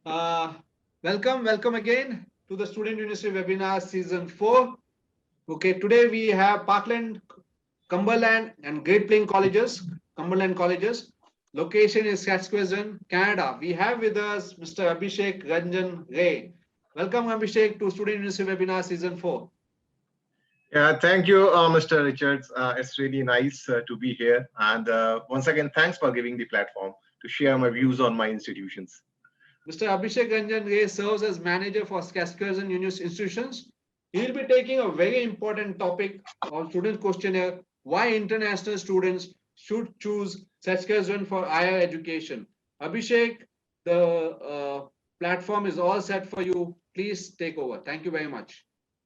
Uh, welcome again to the Student University Webinar Season 4. Okay, today we have Parkland, Cumberland and Great Plains Colleges, Cumberland Colleges. Location is Saskatchewan, Canada. We have with us Mr. Abhishek Ranjan Ray. Welcome Abhishek to Student University Webinar Season 4. Yeah, thank you, Mr. Richards. It's really nice to be here. And once again, thanks for giving the platform to share my views on my institutions. Mr. Abhishek Ranjan Ray serves as manager for Saskatchewan University Institutions. He will be taking a very important topic on student questionnaire, why international students should choose Saskatchewan for higher education. Abhishek, the platform is all set for you. Please take over. Thank you very much.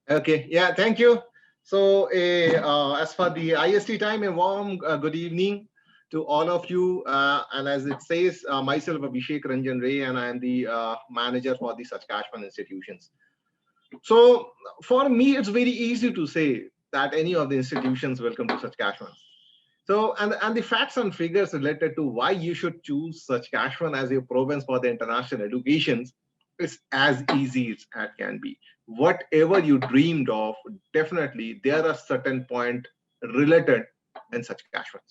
Okay, yeah, thank you. So as for the IST time, a warm good evening to all of you. And as it says, myself, Abhishek Ranjan Ray, and I am the manager for the Saskatchewan institutions. So for me, it's very easy to say that any of the institutions welcome to Saskatchewan. So, and the facts and figures related to why you should choose Saskatchewan as your province for the international education is as easy as it can be. Whatever you dreamed of, definitely there are certain points related in Saskatchewan.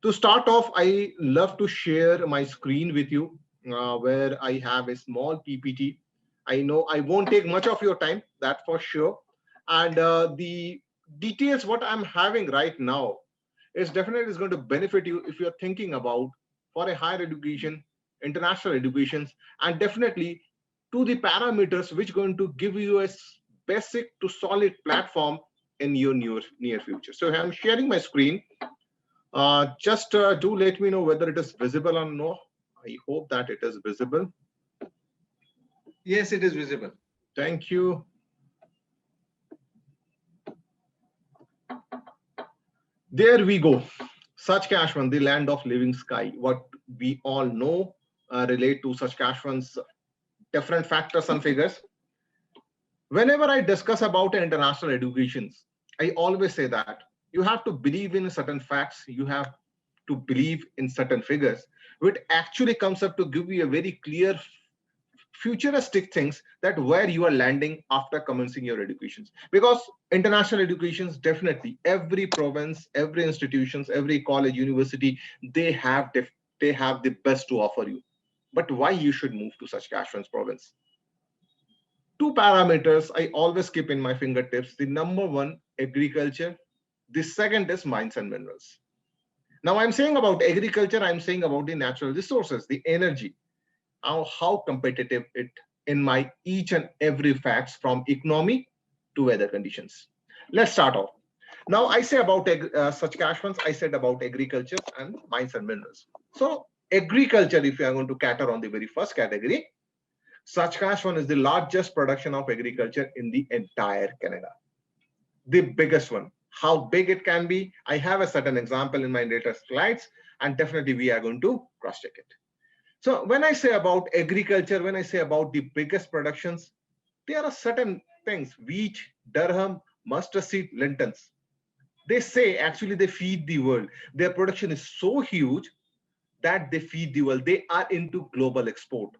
To start off, I love to share my screen with you where I have a small PPT. I know I won't take much of your time, that for sure. And the details what I'm having right now is definitely is going to benefit you if you're thinking about for a higher education, international educations, and definitely to the parameters which going to give you a basic to solid platform in your near future. So I'm sharing my screen. Just do let me know whether it is visible or no. I hope that it is visible. Yes, it is visible. Thank you. There we go. Saskatchewan, the land of living sky. What we all know relate to Saskatchewan's different factors and figures. Whenever I discuss about international educations, I always say that you have to believe in certain facts, you have to believe in certain figures, which actually comes up to give you a very clear futuristic things that where you are landing after commencing your educations. Because international educations, definitely every province, every institutions, every college, university, they have the best to offer you. But why you should move to Saskatchewan's province? Two parameters I always keep in my fingertips. The number one, agriculture. The second is mines and minerals. Now I'm saying about agriculture, I'm saying about the natural resources, the energy, how competitive it in my each and every facts from economy to weather conditions. Let's start off. Now I say about Saskatchewan, I said about agriculture and mines and minerals. So agriculture, if you are going to cater on the very first category, Saskatchewan is the largest production of agriculture in the entire Canada. The biggest one. How big it can be, I have a certain example in my later slides, and definitely we are going to cross-check it. So when I say about agriculture, when I say about the biggest productions, there are certain things, wheat, durum, mustard seed, lentils. They say actually they feed the world. Their production is so huge that they feed the world. They are into global export.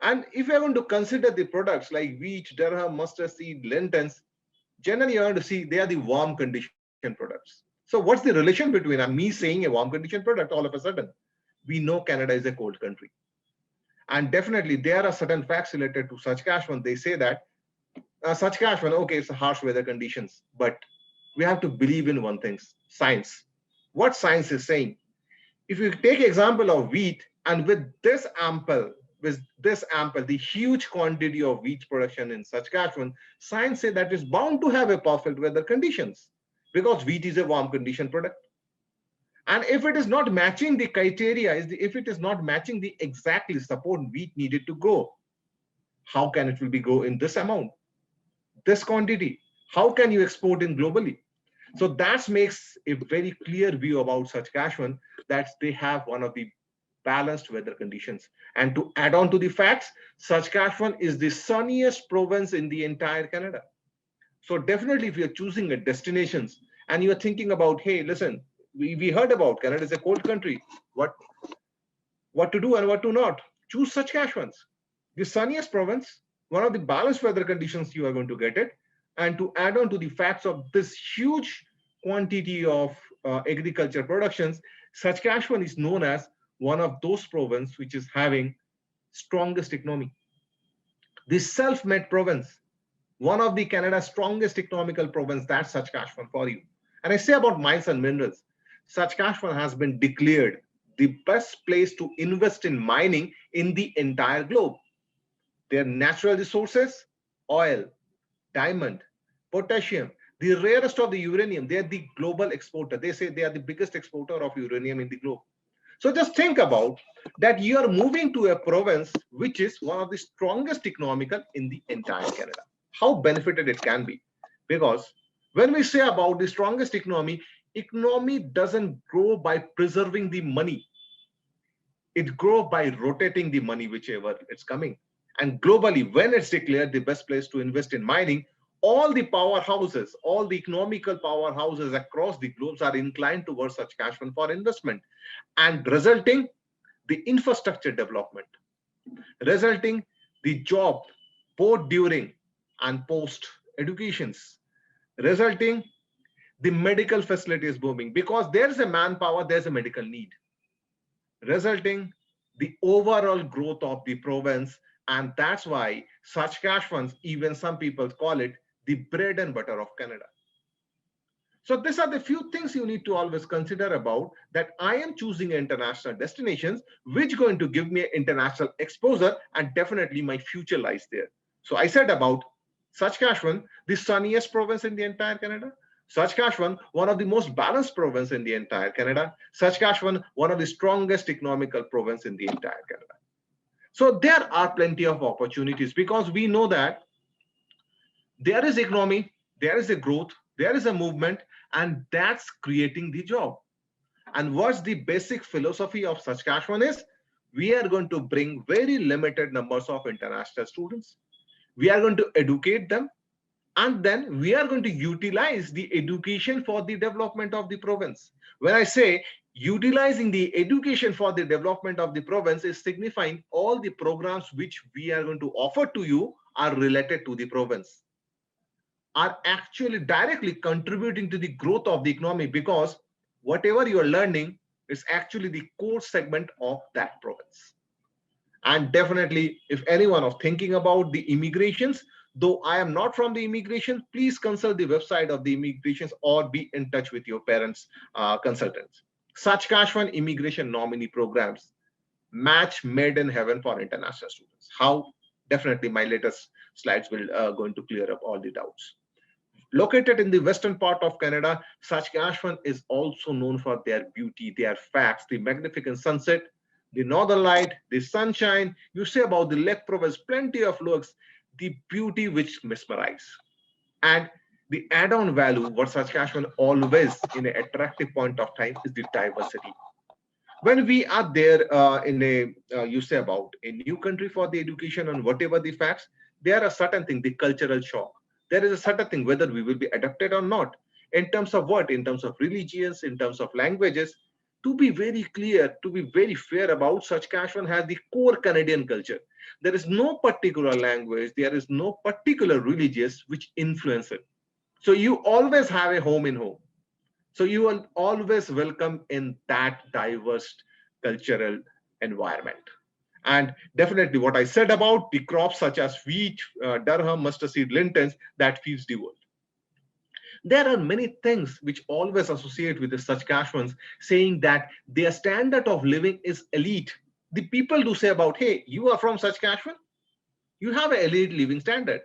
And if you're going to consider the products like wheat, durum, mustard seed, lentils, generally you're going to see they are the warm condition products. So what's the relation between me saying a warm condition product all of a sudden? We know Canada is a cold country. And definitely there are certain facts related to Saskatchewan. They say that Saskatchewan, okay, it's a harsh weather conditions, but we have to believe in one thing, science. What science is saying. If you take example of wheat, and with this ample, the huge quantity of wheat production in Saskatchewan, science say that is bound to have a perfect weather conditions because wheat is a warm condition product. And if it is not matching the criteria, if it is not matching the exactly support wheat needed to grow, how can it will be grow in this amount, this quantity? How can you export in globally? So that makes a very clear view about Saskatchewan that they have one of the balanced weather conditions. And to add on to the facts, Saskatchewan is the sunniest province in the entire Canada. So definitely if you're choosing a destinations and you're thinking about, hey, listen, we heard about Canada is a cold country. What to do and what to not? Choose Saskatchewan. The sunniest province, one of the balanced weather conditions you are going to get it. And to add on to the facts of this huge quantity of agriculture productions, Saskatchewan is known as one of those provinces which is having strongest economy. The self-made province, one of the Canada's strongest economical province, that's Saskatchewan for you. And I say about mines and minerals, Saskatchewan has been declared the best place to invest in mining in the entire globe. Their natural resources, oil, diamond, potassium, the rarest of the uranium, they are the global exporter. They say they are the biggest exporter of uranium in the globe. So just think about that you are moving to a province which is one of the strongest economical in the entire Canada. How benefited it can be. Because when we say about the strongest economy doesn't grow by preserving the money. It grows by rotating the money whichever it's coming. And globally, when it's declared the best place to invest in mining, all the powerhouses, all the economical powerhouses across the globes are inclined towards Saskatchewan for investment, and resulting the infrastructure development, resulting the job both during and post educations, resulting the medical facilities booming because there's a manpower, there's a medical need, resulting the overall growth of the province. And that's why Saskatchewan, even some people call it the bread and butter of Canada. So these are the few things you need to always consider about that I am choosing international destinations, which going to give me international exposure, and definitely my future lies there. So I said about Saskatchewan, the sunniest province in the entire Canada. Saskatchewan, one of the most balanced province in the entire Canada. Saskatchewan, one of the strongest economical province in the entire Canada. So there are plenty of opportunities because we know that there is economy, there is a growth, there is a movement, and that's creating the job. And what's the basic philosophy of Saskatchewan is we are going to bring very limited numbers of international students. We are going to educate them, and then we are going to utilize the education for the development of the province. When I say utilizing the education for the development of the province is signifying all the programs which we are going to offer to you are related to the province, are actually directly contributing to the growth of the economy because whatever you are learning is actually the core segment of that province. And definitely, if anyone is thinking about the immigrations, though I am not from the immigration, please consult the website of the immigrations or be in touch with your parents' consultants. Saskatchewan immigration nominee programs, match made in heaven for international students. How? Definitely, my latest slides will going to clear up all the doubts. Located in the western part of Canada, Saskatchewan is also known for their beauty, their facts, the magnificent sunset, the northern light, the sunshine. You say about the Lake Province, plenty of looks, the beauty which mesmerize. And the add-on value what Saskatchewan always in an attractive point of time is the diversity. When we are there in a, you say about a new country for the education and whatever the facts, there are certain things, the cultural shock. There is a certain thing whether we will be adapted or not. In terms of what? In terms of religions, in terms of languages. To be very clear, to be very fair about, Saskatchewan has the core Canadian culture. There is no particular language, there is no particular religious which influence it. So you always have a home in home. So you are always welcome in that diverse cultural environment. And definitely what I said about the crops such as wheat, durum, mustard seed, lentils, that feeds the world. There are many things which always associate with the Saskatchewans saying that their standard of living is elite. The people do say about, hey, you are from Saskatchewan, you have an elite living standard.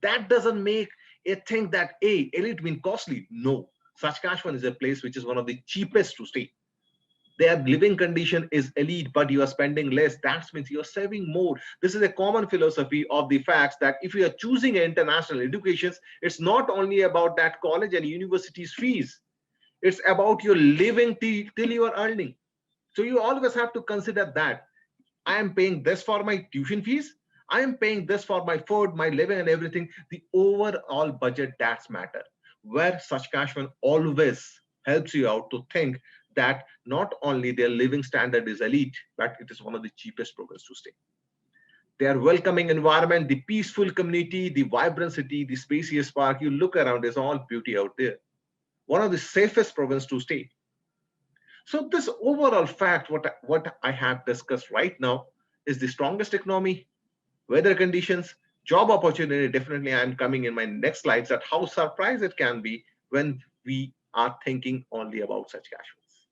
That doesn't make it think that, hey, elite means costly. No, Saskatchewan is a place which is one of the cheapest to stay. Their living condition is elite, but you are spending less. That means you're saving more. This is a common philosophy of the facts that if you are choosing international education, it's not only about that college and university's fees. It's about your living till you are earning. So you always have to consider that. I am paying this for my tuition fees. I am paying this for my food, my living and everything. The overall budget, that's matter. Where Saskatchewan always helps you out to think that not only their living standard is elite, but it is one of the cheapest programs to stay. their welcoming environment, the peaceful community, the vibrant city, the spacious park. You look around, there's all beauty out there. One of the safest province to stay. So this overall fact, what I have discussed right now, is the strongest economy, weather conditions, job opportunity. Definitely, I'm coming in my next slides at how surprised it can be when we are thinking only about Saskatchewans.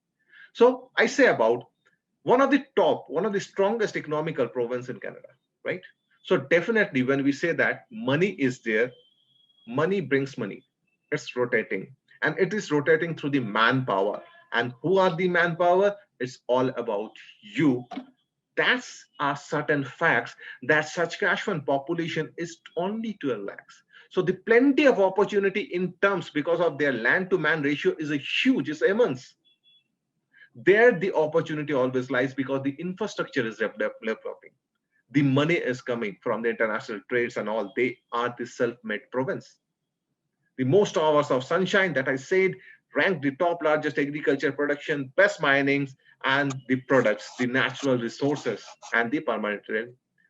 So I say about one of the strongest economical province in Canada, right? So definitely when we say that money is there, money brings money. It's rotating, and it is rotating through the manpower. And who are the manpower? It's all about you. That's are certain facts that Saskatchewan population is only 12 lakhs. So the plenty of opportunity in terms because of their land to man ratio is a huge, it's immense. There the opportunity always lies because the infrastructure is developing. The money is coming from the international trades and all. They are the self-made province. The most hours of sunshine that I said ranked the top largest agriculture production, best minings, and the products, the natural resources, and the permanent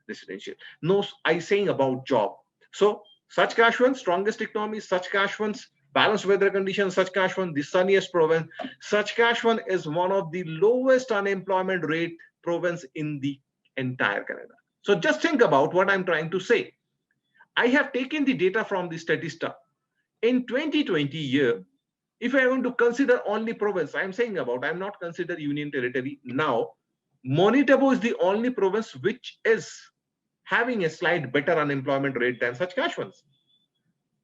residential. No, I saying about job. So Saskatchewan, strongest economy, Saskatchewan's balanced weather conditions, Saskatchewan, the sunniest province. Saskatchewan is one of the lowest unemployment rate province in the entire Canada. So just think about what I'm trying to say. I have taken the data from the Statista. In 2020 year, if I want to consider only province, I'm saying about, I'm not consider Union Territory now, Manitoba is the only province which is having a slight better unemployment rate than Saskatchewan's.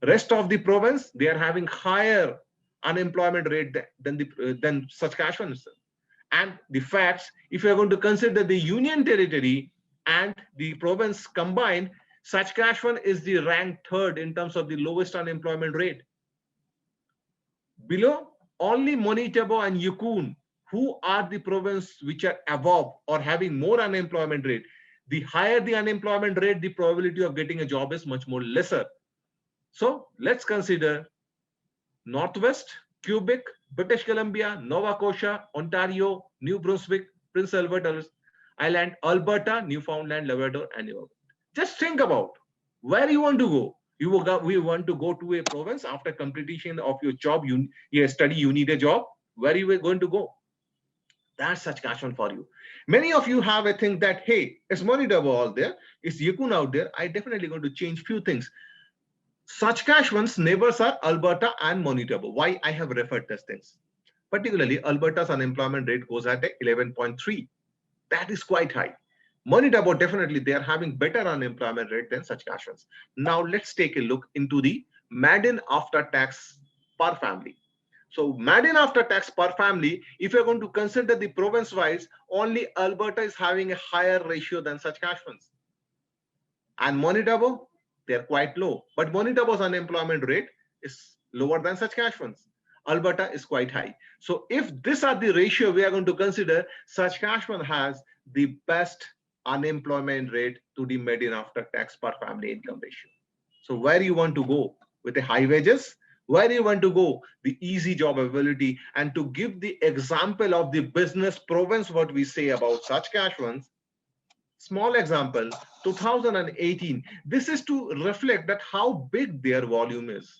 Rest of the province, they are having higher unemployment rate than Saskatchewan. And the facts, if you're going to consider the Union Territory and the province combined, Saskatchewan is the ranked third in terms of the lowest unemployment rate. Below, only Manitoba and Yukon, who are the province which are above or having more unemployment rate. The higher the unemployment rate, the probability of getting a job is much more lesser. So let's consider Northwest, Quebec, British Columbia, Nova Scotia, Ontario, New Brunswick, Prince Edward Island, Alberta, Newfoundland, Labrador, and New York. Just think about where you want to go. We want to go to a province after completion of your job, your study, you need a job. Where you are going to go? That's Saskatchewan for you. Many of you have a think that, hey, is Manitoba all there? Is Yukon out there? I definitely going to change few things. Saskatchewan's neighbors are Alberta and Manitoba. Why I have referred these things? Particularly, Alberta's unemployment rate goes at 11.3. That is quite high. Manitoba, definitely, they are having better unemployment rate than Saskatchewan's. Now, let's take a look into the median after tax per family. So, median after tax per family, if you're going to consider the province-wise, only Alberta is having a higher ratio than Saskatchewan's. And Manitoba, they're quite low. But Manitoba's unemployment rate is lower than Saskatchewan's. Alberta is quite high. So if these are the ratio we are going to consider, Saskatchewan has the best unemployment rate to the median after tax per family income ratio. So where you want to go with the high wages? Where you want to go? The easy job availability. And to give the example of the business province, what we say about Saskatchewan's, small example, 2018. This is to reflect that how big their volume is,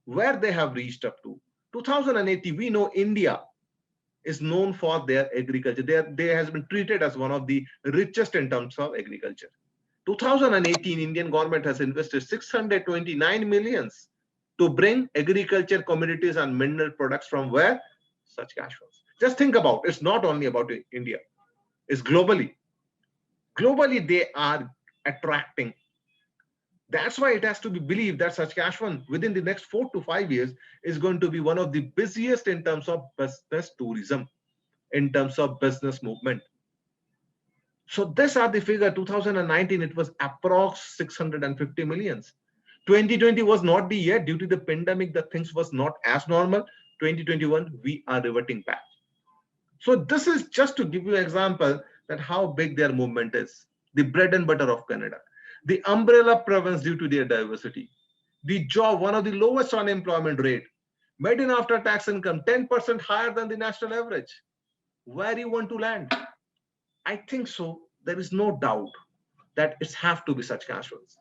where they have reached up to. 2018, we know India is known for their agriculture. They has been treated as one of the richest in terms of agriculture. 2018, Indian government has invested 629 millions to bring agriculture commodities and mineral products from where? Saskatchewan. Just think about, it's not only about India, it's globally. Globally, they are attracting. That's why it has to be believed that Saskatchewan within the next 4 to 5 years is going to be one of the busiest in terms of business tourism, in terms of business movement. So these are the figure. 2019, it was approx 650 millions. 2020 was not the year due to the pandemic, the things was not as normal. 2021, we are reverting back. So this is just to give you an example that how big their movement is. The bread and butter of Canada. The umbrella province due to their diversity. The job, one of the lowest unemployment rate. Median after tax income, 10% higher than the national average. Where you want to land? I think so. There is no doubt. that it have to be Saskatchewans.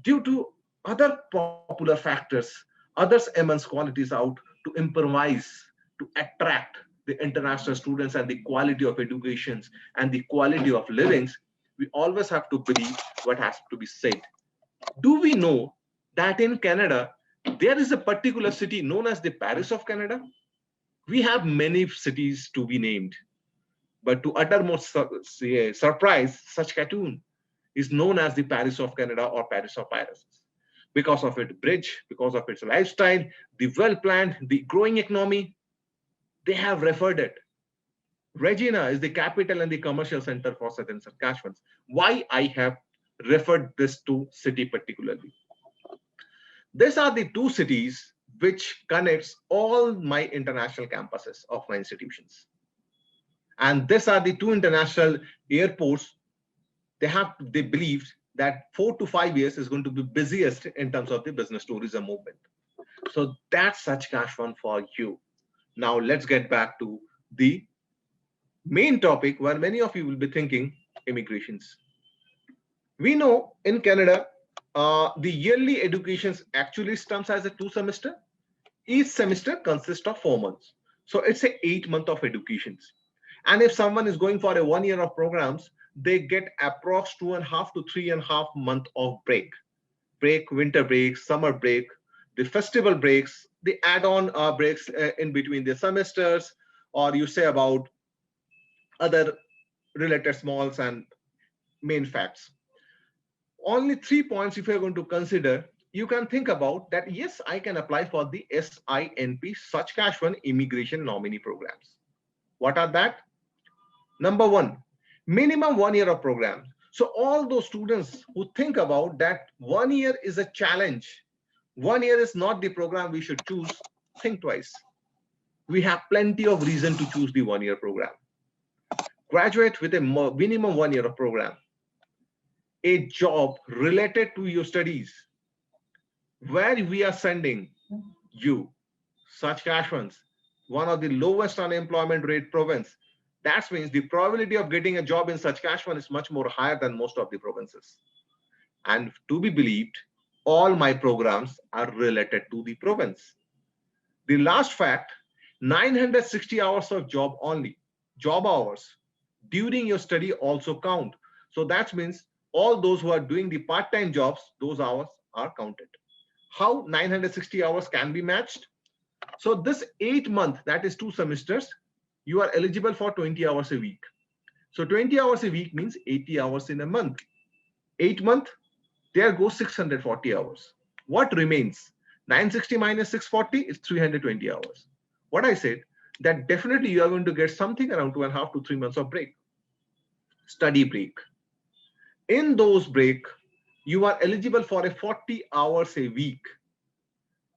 Due to other popular factors, others immense qualities out to improvise, to attract the international students and the quality of educations and the quality of livings, we always have to believe what has to be said. Do we know that in Canada, there is a particular city known as the Paris of Canada? We have many cities to be named, but to uttermost surprise, Saskatchewan is known as the Paris of Canada or Paris of Pirates because of its bridge, because of its lifestyle, the well-planned, the growing economy. They have referred it. Regina is the capital and the commercial center for Southern Saskatchewan. Why I have referred this to city particularly? These are the two cities which connects all my international campuses of my institutions. And these are the two international airports. They believed that 4 to 5 years is going to be busiest in terms of the business tourism movement. So that's Saskatchewan for you. Now let's get back to the main topic where many of you will be thinking immigrations. We know in Canada, the yearly education actually comes as a 2 semester. Each semester consists of 4 months. So it's a 8 month of educations. And if someone is going for a 1 year of programs, they get approx 2.5 to 3.5 month of break, winter break, summer break, the festival breaks, the add-on breaks in between the semesters, or you say about other related smalls and main facts. Only 3 points if you're going to consider, you can think about that, yes, I can apply for the SINP, Saskatchewan Immigration Nominee Programs. What are that? Number one, minimum 1 year of program. So all those students who think about that 1 year is a challenge, 1 year is not the program we should choose, think twice. We have plenty of reason to choose the 1 year program. Graduate with a minimum 1 year of program. A job related to your studies, where we are sending you, Saskatchewan, one of the lowest unemployment rate province. That means the probability of getting a job in Saskatchewan is much more higher than most of the provinces. And to be believed, all my programs are related to the province. The last fact, 960 hours of job only, job hours during your study also count. So that means all those who are doing the part-time jobs, those hours are counted. How 960 hours can be matched? So this 8 month, that is 2 semesters, you are eligible for 20 hours a week. So 20 hours a week means 80 hours in a month. 8 month, there goes 640 hours. What remains? 960 minus 640 is 320 hours. What I said, that definitely you are going to get something around 2.5 to 3 months of break, study break. In those break, you are eligible for a 40 hours a week.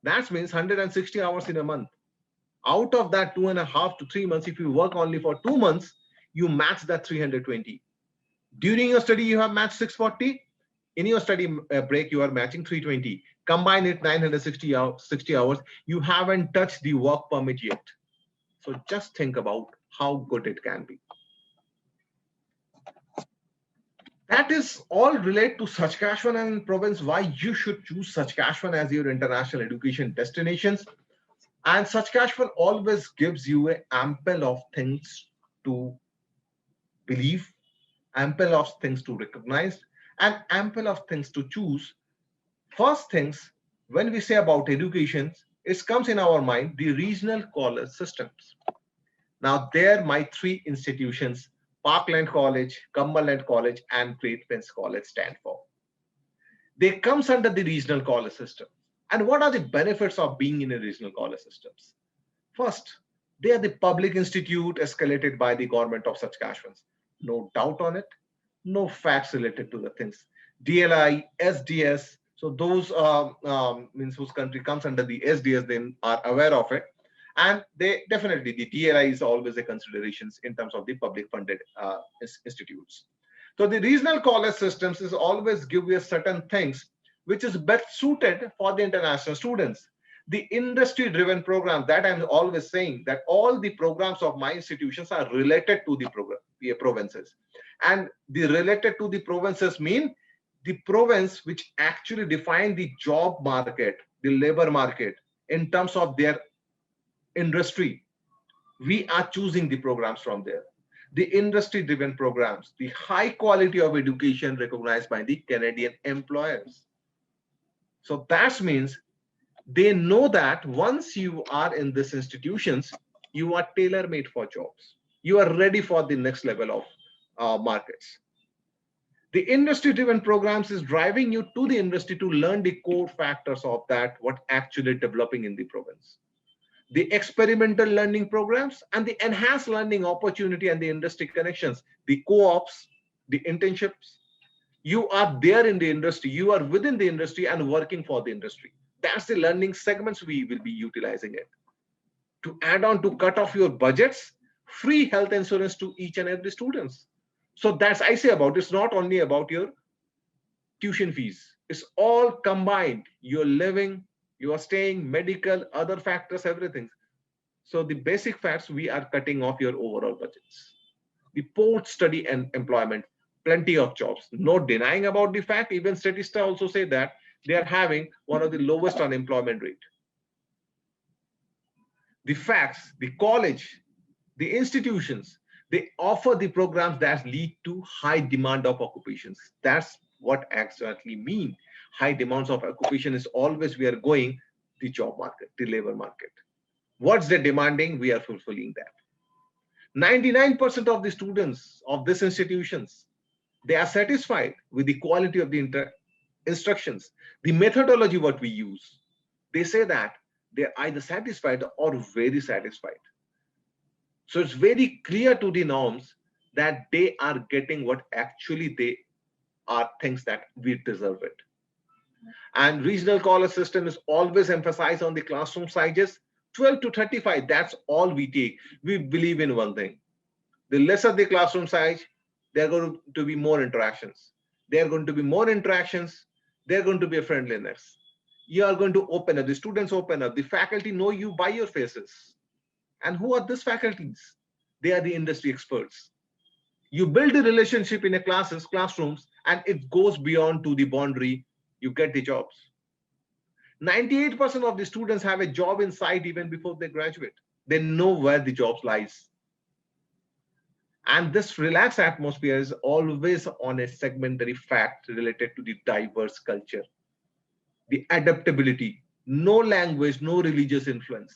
That means 160 hours in a month. Out of that 2.5 to 3 months, if you work only for 2 months, you match that 320. During your study, you have matched 640. In your study break, you are matching 320. Combine it 960 hours. You haven't touched the work permit yet. So just think about how good it can be. That is all related to Saskatchewan and province, why you should choose Saskatchewan as your international education destinations. And Saskatchewan always gives you an ample of things to believe, ample of things to recognize, and ample of things to choose. First things, when we say about education, it comes in our mind, the regional college systems. Now, there my 3 institutions, Parkland College, Cumberland College, and Great Prince College stand for. They comes under the regional college system. And what are the benefits of being in a regional college systems? First, they are the public institute escalated by the government of Saskatchewan. No doubt on it. No facts related to the things. DLI, SDS. So those means whose country comes under the SDS, they are aware of it. And they definitely, the DLI is always a consideration in terms of the public funded institutes. So the regional college systems is always give you certain things which is best suited for the international students. The industry-driven program, that I'm always saying that all the programs of my institutions are related to the provinces. And the related to the provinces mean the province which actually define the job market, the labor market in terms of their industry. We are choosing the programs from there. The industry-driven programs, the high quality of education recognized by the Canadian employers. So that means they know that once you are in these institutions, you are tailor-made for jobs. You are ready for the next level of markets. The industry-driven programs is driving you to the industry to learn the core factors of that, what actually developing in the province. The experimental learning programs and the enhanced learning opportunity and the industry connections, the co-ops, the internships. You are there in the industry, you are within the industry and working for the industry. That's the learning segments we will be utilizing it. To add on to cut off your budgets, free health insurance to each and every students. So that's I say about it's not only about your tuition fees. It's all combined. You're living, you are staying, medical, other factors, everything. So the basic facts, we are cutting off your overall budgets. The post-study and employment, plenty of jobs. No denying about the fact, even statistics also say that they are having one of the lowest unemployment rate. The facts, the college, the institutions, they offer the programs that lead to high demand of occupations. That's what actually mean. High demands of occupation is always we are going the job market, the labor market. What's the demanding? We are fulfilling that. 99% of the students of these institutions, they are satisfied with the quality of the instructions, the methodology what we use. They say that they're either satisfied or very satisfied. So it's very clear to the norms that they are getting what actually they are things that we deserve it. And regional college system is always emphasized on the classroom sizes, 12 to 35, that's all we take. We believe in one thing. The lesser the classroom size, there are going to be more interactions. There are going to be more interactions. There are going to be a friendliness. You are going to open up, the students open up, the faculty know you by your faces. And who are these faculties? They are the industry experts. You build a relationship in a classrooms, and it goes beyond to the boundary, you get the jobs. 98% of the students have a job in sight even before they graduate. They know where the jobs lies. And this relaxed atmosphere is always on a segmentary fact related to the diverse culture, the adaptability, no language, no religious influence.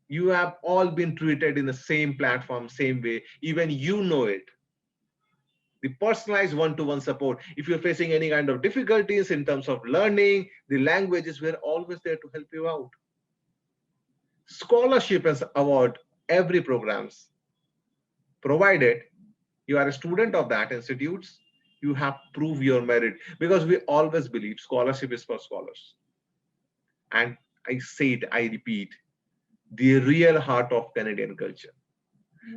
You have all been treated in the same platform, same way, even you know it. The personalized one-to-one support. If you're facing any kind of difficulties in terms of learning, the languages, we're always there to help you out. Scholarship and award, every programs. Provided you are a student of that institutes, you have proved your merit, because we always believe scholarship is for scholars. And I say it, I repeat, the real heart of Canadian culture.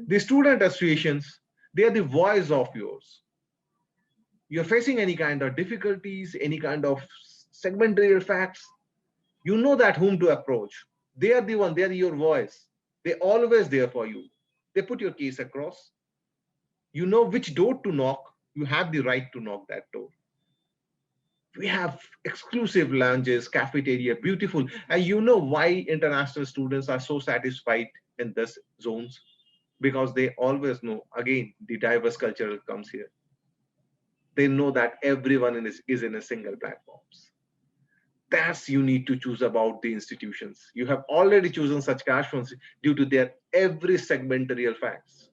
The student associations, they are the voice of yours. You're facing any kind of difficulties, any kind of segmental facts, you know that whom to approach. They are the one, they are your voice. They're always there for you. They put your case across. You know which door to knock. You have the right to knock that door. We have exclusive lounges, cafeteria, beautiful. And you know why international students are so satisfied in this zones? Because they always know, again, the diverse culture comes here. They know that everyone is in a single platforms. That's you need to choose about the institutions. You have already chosen such Saskatchewan due to their every segmental facts.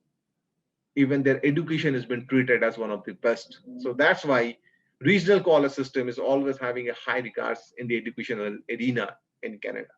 Even their education has been treated as one of the best. So that's why regional college system is always having a high regards in the educational arena in Canada.